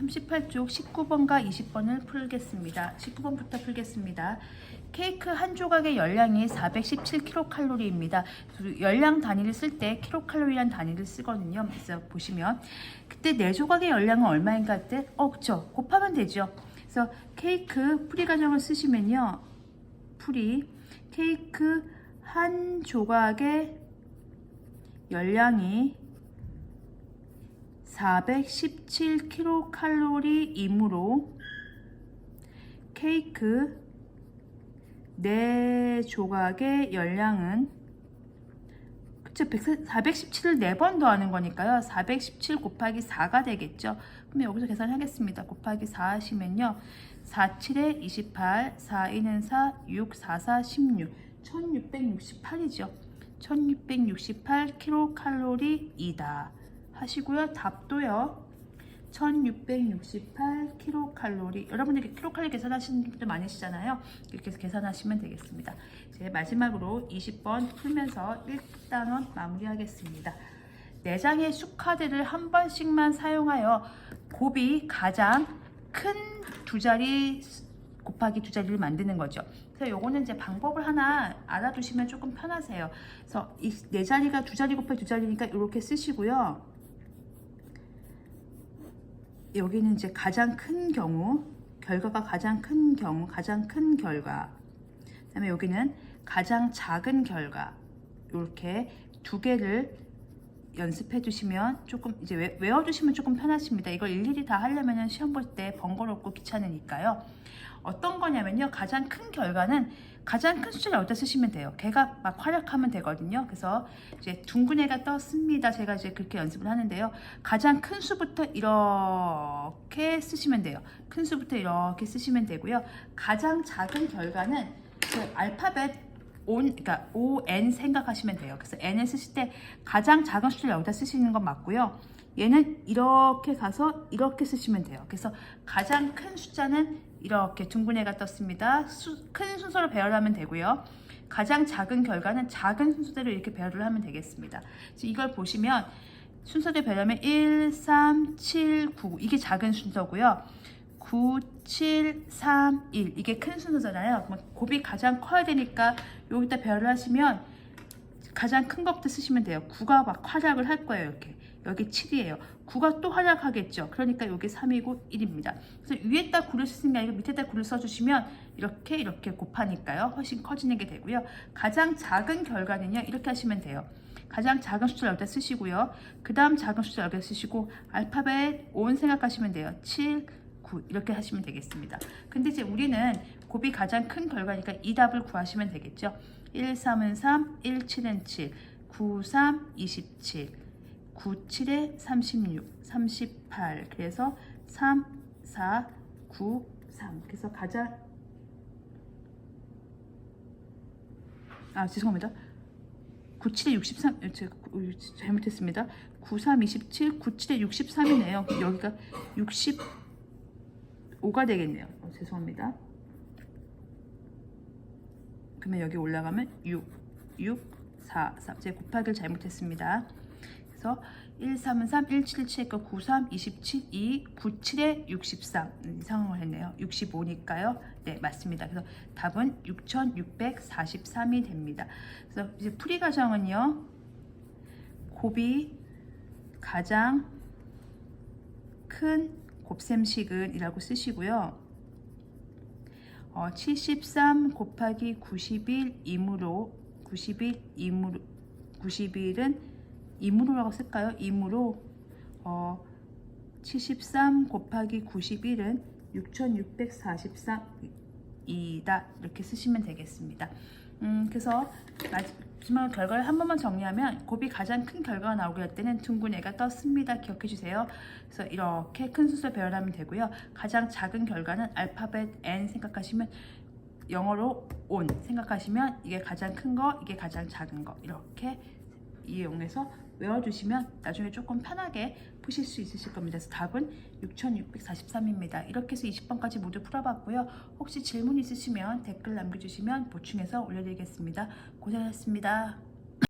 38쪽 19번과 20번을 풀겠습니다. 19번부터 풀겠습니다. 케이크 한 조각의 열량이 417kcal입니다. 열량 단위를 쓸 때 킬로칼로리란 단위를 쓰거든요. 그래서 보시면 그때 4조각의 열량은 얼마인가 할 때 그쵸, 곱하면 되죠. 그래서 케이크 풀이 과정을 쓰시면요, 풀이 케이크 한 조각의 열량이 417kcal이므로 케이크 4조각의 열량은, 그쵸, 417을 4번 더하는 거니까요, 417 곱하기 4가 되겠죠. 그럼 여기서 계산하겠습니다. 곱하기 4 하시면요, 4, 7에 28, 4, 2는 4, 6, 4, 4, 16, 1668이죠. 1668kcal이다 하시고요. 답도요, 1668kcal. 여러분들이 킬로칼로리 계산하시는 분들 많으시잖아요. 이렇게 해서 계산하시면 되겠습니다. 이제 마지막으로 20번 풀면서 1단원 마무리하겠습니다. 4장의 수카드를 한 번씩만 사용하여 곱이 가장 큰 두 자리 곱하기 두 자리를 만드는 거죠. 그래서 요거는 이제 방법을 하나 알아두시면 조금 편하세요. 그래서 이 4자리가 두 자리 곱하기 두 자리니까 이렇게 쓰시고요. 여기는 이제 가장 큰 경우, 결과가 가장 큰 경우, 가장 큰 결과. 그 다음에 여기는 가장 작은 결과. 이렇게 두 개를 연습해 두시면 조금, 이제 외워두시면 조금 편하십니다. 이걸 일일이 다 하려면 시험 볼 때 번거롭고 귀찮으니까요. 어떤 거냐면요, 가장 큰 결과는 가장 큰 숫자를 여기다 쓰시면 돼요. 걔가 막 활약하면 되거든요. 그래서 이제 둥근 애가 떴습니다. 제가 이제 그렇게 연습을 하는데요. 가장 큰 수부터 이렇게 쓰시면 돼요. 큰 수부터 이렇게 쓰시면 되고요. 가장 작은 결과는 그 알파벳 그러니까 ON 생각하시면 돼요. 그래서 N을 쓰실 때 가장 작은 숫자를 여기다 쓰시는 건 맞고요. 얘는 이렇게 가서 이렇게 쓰시면 돼요. 그래서 가장 큰 숫자는 이렇게 둥근 애가 떴습니다. 큰 순서로 배열하면 되고요. 가장 작은 결과는 작은 순서대로 이렇게 배열을 하면 되겠습니다. 이걸 보시면 순서대로 배열하면 1, 3, 7, 9 이게 작은 순서고요. 9, 7, 3, 1 이게 큰 순서잖아요. 곱이 가장 커야 되니까 여기다 배열을 하시면 가장 큰 것부터 쓰시면 돼요. 9가 막 활약을 할 거예요. 이렇게 여기 7이에요. 9가 또 활약하겠죠. 그러니까 여기 3이고 1입니다. 그래서 위에다 9를 쓰는 게 아니고 밑에다 9를 써주시면 이렇게 곱하니까요, 훨씬 커지는 게 되고요. 가장 작은 결과는요, 이렇게 하시면 돼요. 가장 작은 숫자를 여기다 쓰시고요. 그 다음 작은 숫자를 여기다 쓰시고 알파벳 ON 생각하시면 돼요. 7, 9 이렇게 하시면 되겠습니다. 근데 이제 우리는 곱이 가장 큰 결과니까 이 답을 구하시면 되겠죠. 1, 3은 3, 1, 7은 7, 9, 3, 27, 9, 7에 36, 38. 그래서 3, 4, 9, 3. 그래서 가장, 죄송합니다. 9, 7에 63, 제가 잘못했습니다. 9, 3, 27, 9, 7에 63이네요. 여기가 65가 되겠네요. 죄송합니다. 그러면 여기 올라가면 6, 4, 3. 제가 곱하기를 잘못했습니다. 그래서 1, 3은 3, 1, 7, 7, 9, 3, 27, 2, 9, 7에 63. 이상한 걸 했네요. 65니까요. 네, 맞습니다. 그래서 답은 6643이 됩니다. 그래서 이제 풀이 과정은요, 곱이 가장 큰 곱셈식은 이라고 쓰시고요. 73 곱하기 91이므로 91은 이므로라고 쓸까요? 이므로 73 곱하기 91은 6643이다 이렇게 쓰시면 되겠습니다. 그래서 마지막 결과를 한 번만 정리하면 곱이 가장 큰 결과가 나오게 할 때는 둥근 애가 떴습니다. 기억해 주세요. 그래서 이렇게 큰 순서 배열하면 되고요. 가장 작은 결과는 알파벳 N 생각하시면, 영어로 ON 생각하시면 이게 가장 큰 거, 이게 가장 작은 거, 이렇게 이용해서 외워주시면 나중에 조금 편하게 푸실 수 있으실 겁니다. 그래서 답은 6643입니다. 이렇게 해서 20번까지 모두 풀어봤고요. 혹시 질문 있으시면 댓글 남겨주시면 보충해서 올려드리겠습니다. 고생하셨습니다.